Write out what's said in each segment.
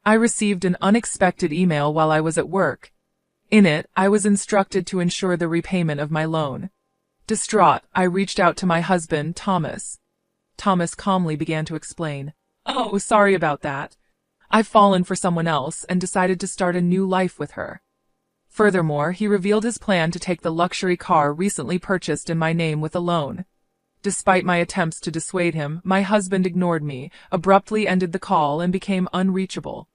I received an unexpected email while I was at work. In it, I was instructed to ensure the repayment of my loan. Distraught, I reached out to my husband, Thomas. Thomas calmly began to explain. "Oh, sorry about that. I've fallen for someone else and decided to start a new life with her." Furthermore, he revealed his plan to take the luxury car recently purchased in my name with a loan. Despite my attempts to dissuade him, my husband ignored me, abruptly ended the call, and became unreachable.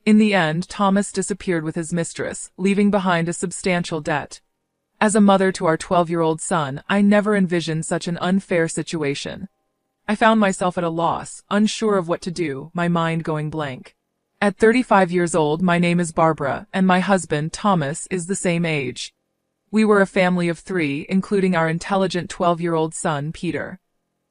In the end, Thomas disappeared with his mistress, leaving behind a substantial debt. As a mother to our 12-year-old son, I never envisioned such an unfair situation. I found myself at a loss, unsure of what to do, my mind going blank. At 35 years old, my name is Barbara, and my husband, Thomas, is the same age. We were a family of 3, including our intelligent 12-year-old son, Peter.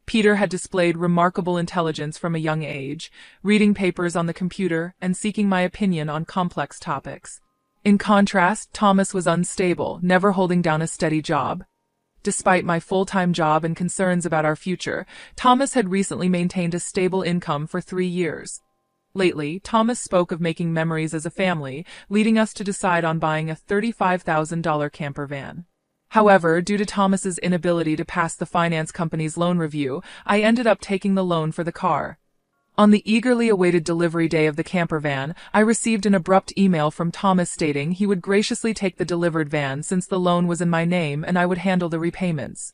Peter had displayed remarkable intelligence from a young age, reading papers on the computer and seeking my opinion on complex topics. In contrast, Thomas was unstable, never holding down a steady job. Despite my full-time job and concerns about our future, Thomas had recently maintained a stable income for 3 years. Lately, Thomas spoke of making memories as a family, leading us to decide on buying a $35,000 camper van. However, due to Thomas's inability to pass the finance company's loan review, I ended up taking the loan for the car. On the eagerly awaited delivery day of the camper van, I received an abrupt email from Thomas stating he would graciously take the delivered van since the loan was in my name and I would handle the repayments.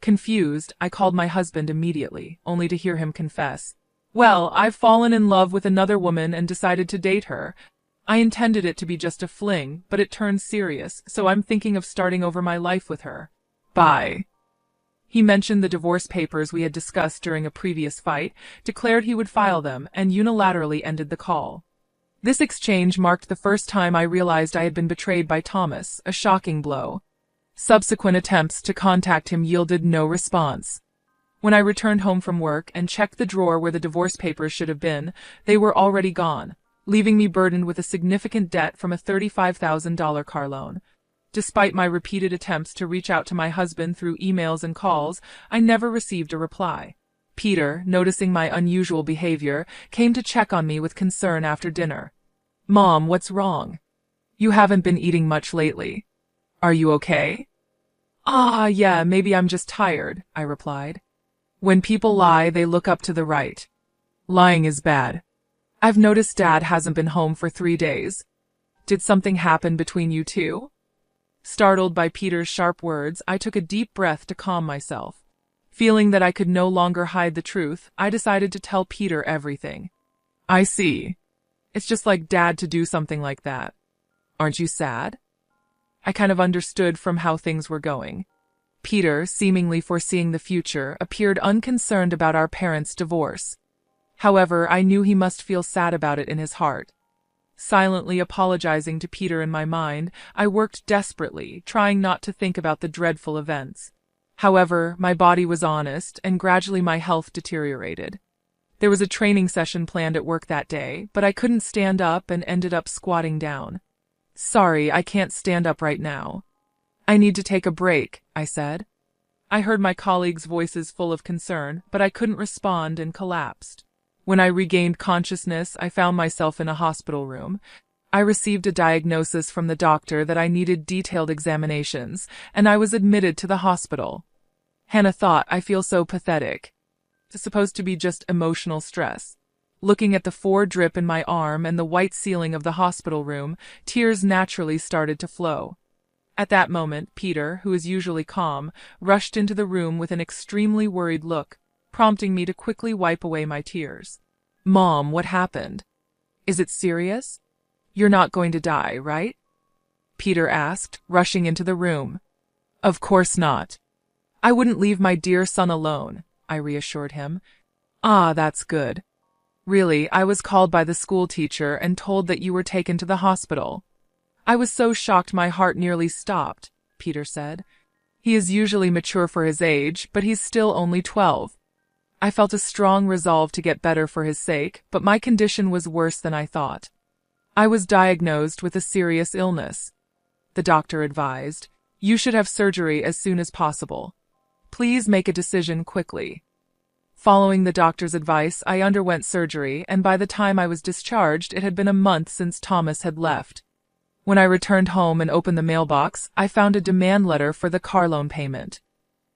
Confused, I called my husband immediately, only to hear him confess, "Well, I've fallen in love with another woman and decided to date her. I intended it to be just a fling, but it turned serious, so I'm thinking of starting over my life with her. Bye." He mentioned the divorce papers we had discussed during a previous fight, declared he would file them, and unilaterally ended the call. This exchange marked the first time I realized I had been betrayed by Thomas, a shocking blow. Subsequent attempts to contact him yielded no response. When I returned home from work and checked the drawer where the divorce papers should have been, they were already gone, leaving me burdened with a significant debt from a $35,000 car loan. Despite my repeated attempts to reach out to my husband through emails and calls, I never received a reply. Peter, noticing my unusual behavior, came to check on me with concern after dinner. "Mom, what's wrong? You haven't been eating much lately. Are you okay?" Yeah, maybe I'm just tired," I replied. When people lie, they look up to the right. Lying is bad. I've noticed Dad hasn't been home for 3 days. Did something happen between you two? Startled by Peter's sharp words, I took a deep breath to calm myself. Feeling that I could no longer hide the truth, I decided to tell Peter everything. "I see. It's just like Dad to do something like that. Aren't you sad?" I kind of understood from how things were going. Peter, seemingly foreseeing the future, appeared unconcerned about our parents' divorce. However, I knew he must feel sad about it in his heart. Silently apologizing to Peter in my mind, I worked desperately, trying not to think about the dreadful events. However, my body was honest, and gradually my health deteriorated. There was a training session planned at work that day, but I couldn't stand up and ended up squatting down. "Sorry, I can't stand up right now. I need to take a break," I said. I heard my colleagues' voices full of concern, but I couldn't respond and collapsed. When I regained consciousness, I found myself in a hospital room. I received a diagnosis from the doctor that I needed detailed examinations, and I was admitted to the hospital. Hannah thought, I feel so pathetic. It's supposed to be just emotional stress. Looking at the 4 drip in my arm and the white ceiling of the hospital room, tears naturally started to flow. At that moment, Peter, who is usually calm, rushed into the room with an extremely worried look, prompting me to quickly wipe away my tears. "Mom, what happened? Is it serious? You're not going to die, right?" Peter asked, rushing into the room. "Of course not. I wouldn't leave my dear son alone," I reassured him. That's good. Really, I was called by the school teacher and told that you were taken to the hospital." "I was so shocked my heart nearly stopped," Peter said. "He is usually mature for his age, but he's still only 12. I felt a strong resolve to get better for his sake, but my condition was worse than I thought. I was diagnosed with a serious illness. The doctor advised, "You should have surgery as soon as possible. Please make a decision quickly." Following the doctor's advice, I underwent surgery, and by the time I was discharged, it had been a month since Thomas had left. When I returned home and opened the mailbox, I found a demand letter for the car loan payment.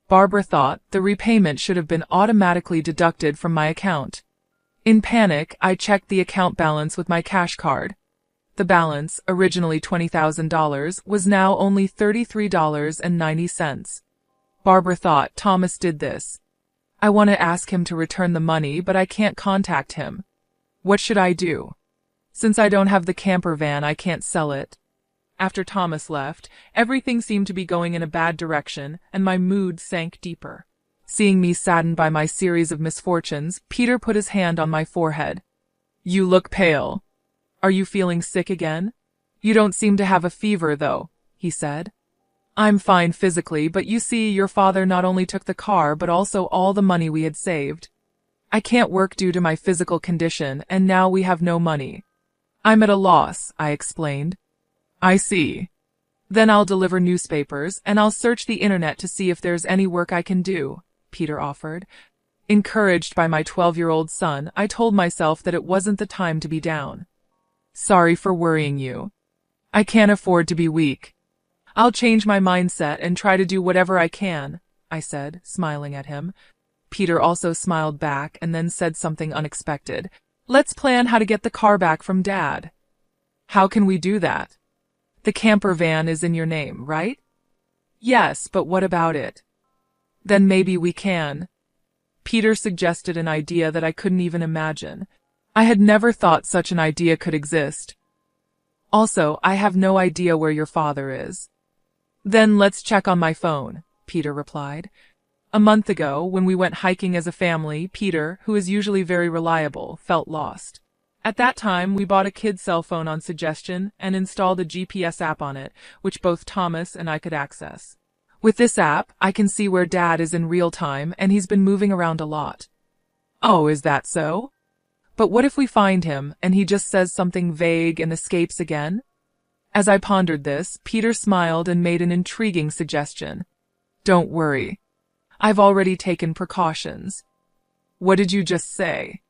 Barbara thought the repayment should have been automatically deducted from my account. In panic, I checked the account balance with my cash card. The balance, originally $20,000, was now only $33.90. Barbara thought Thomas did this. I want to ask him to return the money, but I can't contact him. What should I do? Since I don't have the camper van, I can't sell it. After Thomas left, everything seemed to be going in a bad direction, and my mood sank deeper. Seeing me saddened by my series of misfortunes, Peter put his hand on my forehead. You look pale. Are you feeling sick again? You don't seem to have a fever, though, he said. I'm fine physically, but you see, your father not only took the car, but also all the money we had saved. I can't work due to my physical condition, and now we have no money. I'm at a loss, I explained. I see. Then I'll deliver newspapers, and I'll search the internet to see if there's any work I can do, Peter offered. Encouraged by my 12-year-old son, I told myself that it wasn't the time to be down. Sorry for worrying you. I can't afford to be weak. I'll change my mindset and try to do whatever I can, I said, smiling at him. Peter also smiled back and then said something unexpected. Let's plan how to get the car back from Dad. How can we do that? The camper van is in your name, right? Yes, but what about it? Then maybe we can. Peter suggested an idea that I couldn't even imagine. I had never thought such an idea could exist. Also, I have no idea where your father is. Then let's check on my phone, Peter replied. A month ago, when we went hiking as a family, Peter, who is usually very reliable, felt lost. At that time, we bought a kid's cell phone on suggestion and installed a GPS app on it, which both Thomas and I could access. With this app, I can see where Dad is in real time, and he's been moving around a lot. Oh, is that so? But what if we find him, and he just says something vague and escapes again? As I pondered this, Peter smiled and made an intriguing suggestion. Don't worry. I've already taken precautions. What did you just say?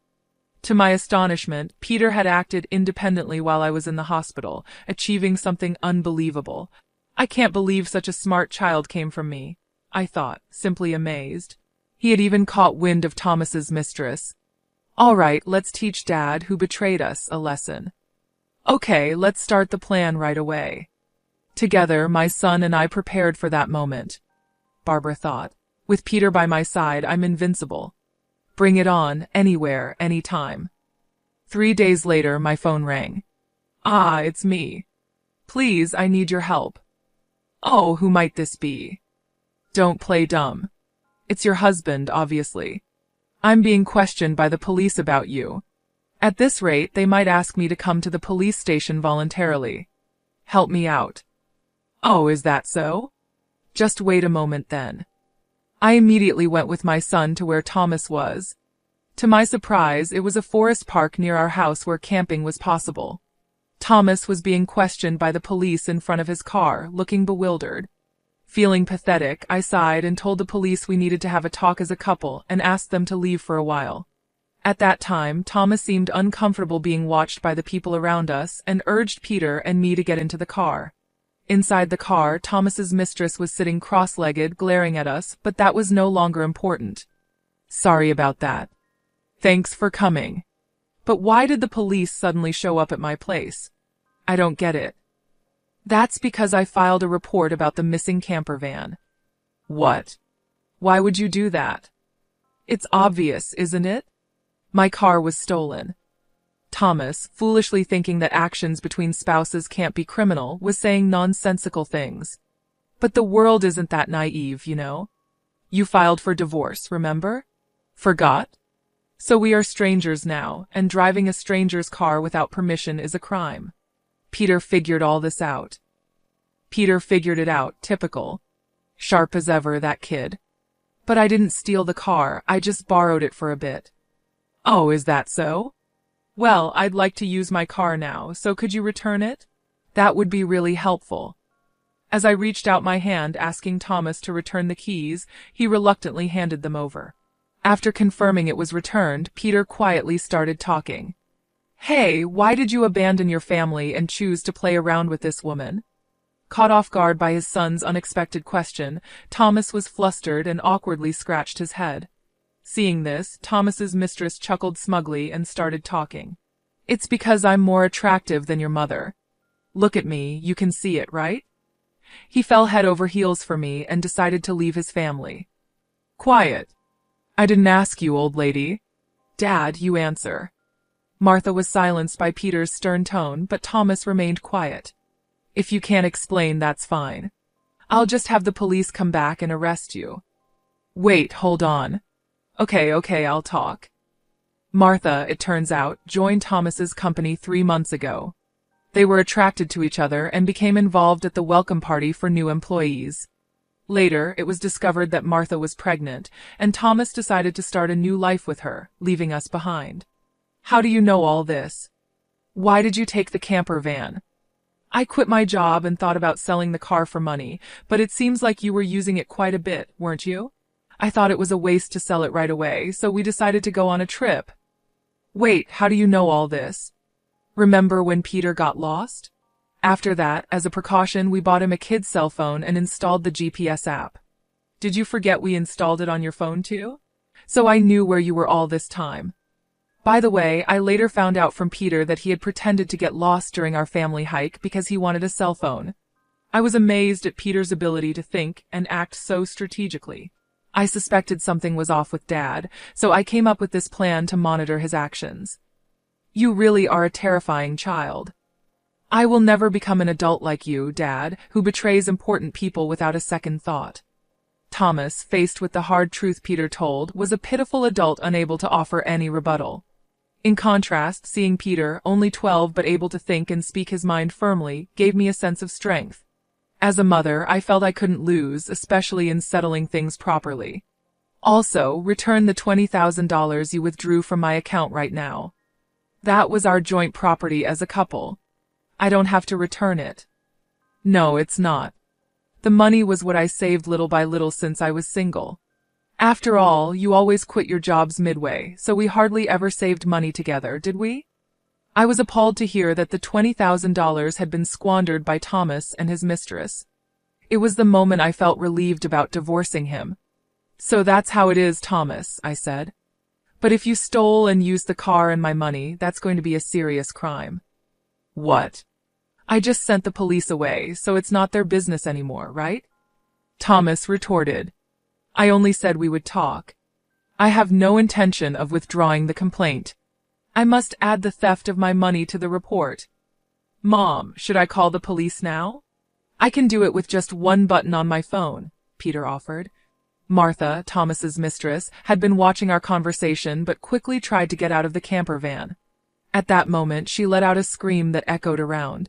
To my astonishment, Peter had acted independently while I was in the hospital, achieving something unbelievable. I can't believe such a smart child came from me, I thought, simply amazed. He had even caught wind of Thomas's mistress. All right, let's teach Dad, who betrayed us, a lesson. Okay, let's start the plan right away. Together, my son and I prepared for that moment. Barbara thought. With Peter by my side, I'm invincible. Bring it on, anywhere, anytime. 3 days later, my phone rang. Ah, it's me. Please, I need your help. Oh, who might this be? Don't play dumb. It's your husband, obviously. I'm being questioned by the police about you. At this rate, they might ask me to come to the police station voluntarily. Help me out. Oh, is that so? Just wait a moment then. I immediately went with my son to where Thomas was. To my surprise, it was a forest park near our house where camping was possible. Thomas was being questioned by the police in front of his car, looking bewildered. Feeling pathetic, I sighed and told the police we needed to have a talk as a couple and asked them to leave for a while. At that time, Thomas seemed uncomfortable being watched by the people around us and urged Peter and me to get into the car. Inside the car, Thomas's mistress was sitting cross-legged, glaring at us, but that was no longer important. Sorry about that. Thanks for coming. But why did the police suddenly show up at my place? I don't get it. That's because I filed a report about the missing camper van. What? Why would you do that? It's obvious, isn't it? My car was stolen. Thomas, foolishly thinking that actions between spouses can't be criminal, was saying nonsensical things. But the world isn't that naive, you know. You filed for divorce, remember? Forgot? So we are strangers now, and driving a stranger's car without permission is a crime. Peter figured all this out. Peter figured it out, typical. Sharp as ever, that kid. But I didn't steal the car, I just borrowed it for a bit. Oh, is that so? Well, I'd like to use my car now, so could you return it? That would be really helpful. As I reached out my hand asking Thomas to return the keys, he reluctantly handed them over. After confirming it was returned, Peter quietly started talking. Hey, why did you abandon your family and choose to play around with this woman? Caught off guard by his son's unexpected question, Thomas was flustered and awkwardly scratched his head. Seeing this, Thomas's mistress chuckled smugly and started talking. It's because I'm more attractive than your mother. Look at me, you can see it, right? He fell head over heels for me and decided to leave his family. Quiet. I didn't ask you, old lady. Dad, you answer. Martha was silenced by Peter's stern tone, but Thomas remained quiet. If you can't explain, that's fine. I'll just have the police come back and arrest you. Wait, hold on. Okay, I'll talk. Martha, it turns out, joined Thomas's company 3 months ago. They were attracted to each other and became involved at the welcome party for new employees. Later, it was discovered that Martha was pregnant, and Thomas decided to start a new life with her, leaving us behind. How do you know all this? Why did you take the camper van? I quit my job and thought about selling the car for money, but it seems like you were using it quite a bit, weren't you? I thought it was a waste to sell it right away, so we decided to go on a trip. Wait, how do you know all this? Remember when Peter got lost? After that, as a precaution, we bought him a kid's cell phone and installed the GPS app. Did you forget we installed it on your phone too? So I knew where you were all this time. By the way, I later found out from Peter that he had pretended to get lost during our family hike because he wanted a cell phone. I was amazed at Peter's ability to think and act so strategically. I suspected something was off with Dad, so I came up with this plan to monitor his actions. You really are a terrifying child. I will never become an adult like you, Dad, who betrays important people without a second thought. Thomas, faced with the hard truth Peter told, was a pitiful adult unable to offer any rebuttal. In contrast, seeing Peter, only 12 but able to think and speak his mind firmly, gave me a sense of strength. As a mother, I felt I couldn't lose, especially in settling things properly. Also, return the $20,000 you withdrew from my account right now. That was our joint property as a couple. I don't have to return it. No, it's not. The money was what I saved little by little since I was single. After all, you always quit your jobs midway, so we hardly ever saved money together, did we? I was appalled to hear that the $20,000 had been squandered by Thomas and his mistress. It was the moment I felt relieved about divorcing him. So that's how it is, Thomas, I said. But if you stole and used the car and my money, that's going to be a serious crime. What? I just sent the police away, so it's not their business anymore, right? Thomas retorted. I only said we would talk. I have no intention of withdrawing the complaint. I must add the theft of my money to the report. Mom, should I call the police now? I can do it with just one button on my phone, Peter offered. Martha, Thomas's mistress, had been watching our conversation but quickly tried to get out of the camper van. At that moment, she let out a scream that echoed around.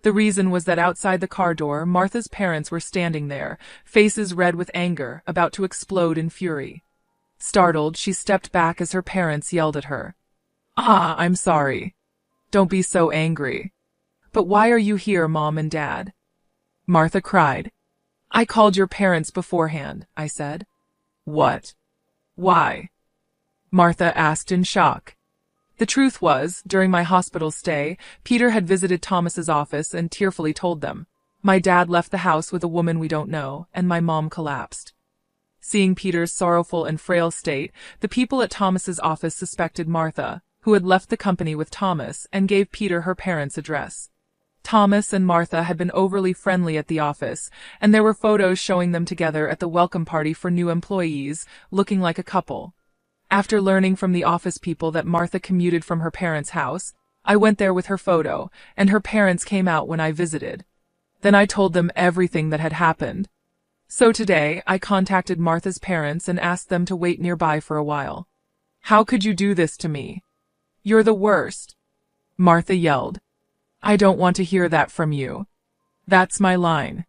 The reason was that outside the car door, Martha's parents were standing there, faces red with anger, about to explode in fury. Startled, she stepped back as her parents yelled at her. I'm sorry. Don't be so angry. But why are you here, Mom and Dad? Martha cried. I called your parents beforehand, I said. What? Why? Martha asked in shock. The truth was, during my hospital stay, Peter had visited Thomas's office and tearfully told them. My dad left the house with a woman we don't know, and my mom collapsed. Seeing Peter's sorrowful and frail state, the people at Thomas's office suspected Martha, who had left the company with Thomas, and gave Peter her parents' address. Thomas and Martha had been overly friendly at the office, and there were photos showing them together at the welcome party for new employees, looking like a couple. After learning from the office people that Martha commuted from her parents' house, I went there with her photo, and her parents came out when I visited. Then I told them everything that had happened. So today, I contacted Martha's parents and asked them to wait nearby for a while. How could you do this to me? You're the worst, Martha yelled. I don't want to hear that from you. That's my line.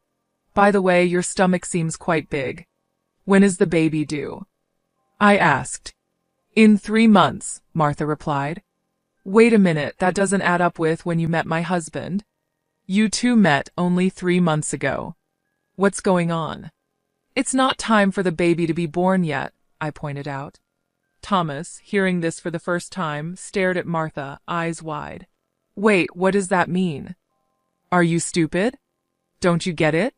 By the way, your stomach seems quite big. When is the baby due? I asked. In 3 months, Martha replied. Wait a minute, that doesn't add up with when you met my husband. You two met only 3 months ago. What's going on? It's not time for the baby to be born yet, I pointed out. Thomas, hearing this for the first time, stared at Martha, eyes wide. Wait, what does that mean? Are you stupid? Don't you get it?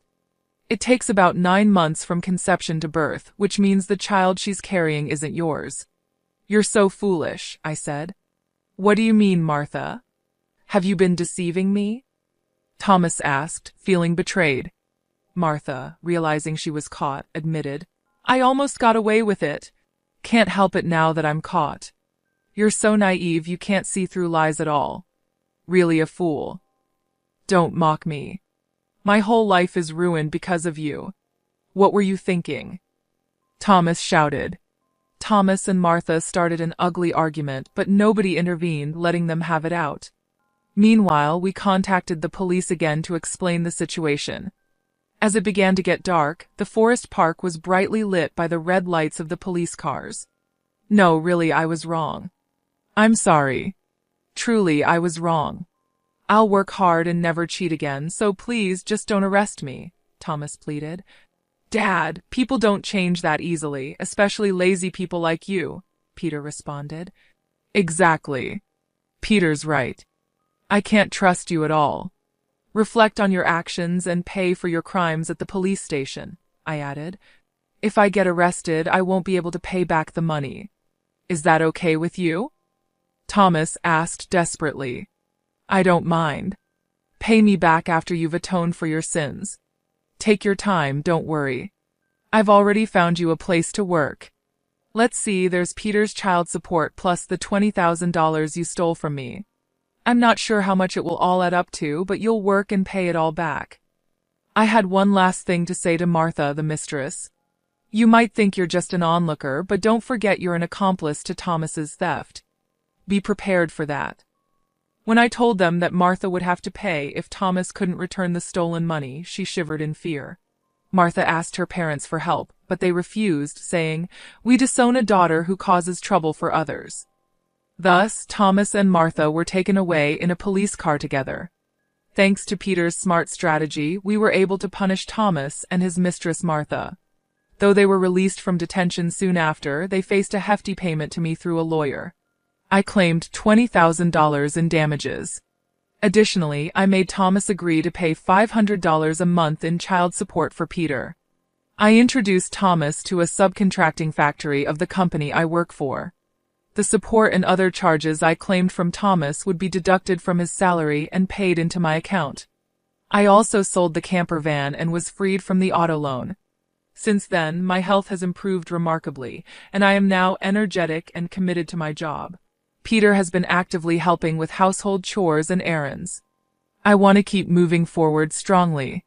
It takes about 9 months from conception to birth, which means the child she's carrying isn't yours. You're so foolish, I said. What do you mean, Martha? Have you been deceiving me? Thomas asked, feeling betrayed. Martha, realizing she was caught, admitted, I almost got away with it. Can't help it now that I'm caught. You're so naive you can't see through lies at all. Really a fool. Don't mock me. My whole life is ruined because of you. What were you thinking? Thomas shouted. Thomas and Martha started an ugly argument, but nobody intervened, letting them have it out. Meanwhile, we contacted the police again to explain the situation. As it began to get dark, the forest park was brightly lit by the red lights of the police cars. No, really, I was wrong. I'm sorry. Truly, I was wrong. I'll work hard and never cheat again, so please just don't arrest me, Thomas pleaded. Dad, people don't change that easily, especially lazy people like you, Peter responded. Exactly. Peter's right. I can't trust you at all. Reflect on your actions and pay for your crimes at the police station, I added. If I get arrested, I won't be able to pay back the money. Is that okay with you? Thomas asked desperately. I don't mind. Pay me back after you've atoned for your sins. Take your time, don't worry. I've already found you a place to work. Let's see, there's Peter's child support plus the $20,000 you stole from me. I'm not sure how much it will all add up to, but you'll work and pay it all back. I had one last thing to say to Martha, the mistress. You might think you're just an onlooker, but don't forget you're an accomplice to Thomas's theft. Be prepared for that. When I told them that Martha would have to pay if Thomas couldn't return the stolen money, she shivered in fear. Martha asked her parents for help, but they refused, saying, We disown a daughter who causes trouble for others. Thus, Thomas and Martha were taken away in a police car together. Thanks to Peter's smart strategy, we were able to punish Thomas and his mistress Martha. Though they were released from detention soon after, they faced a hefty payment to me through a lawyer. I claimed $20,000 in damages. Additionally, I made Thomas agree to pay $500 a month in child support for Peter. I introduced Thomas to a subcontracting factory of the company I work for. The support and other charges I claimed from Thomas would be deducted from his salary and paid into my account. I also sold the camper van and was freed from the auto loan. Since then, my health has improved remarkably, and I am now energetic and committed to my job. Peter has been actively helping with household chores and errands. I want to keep moving forward strongly.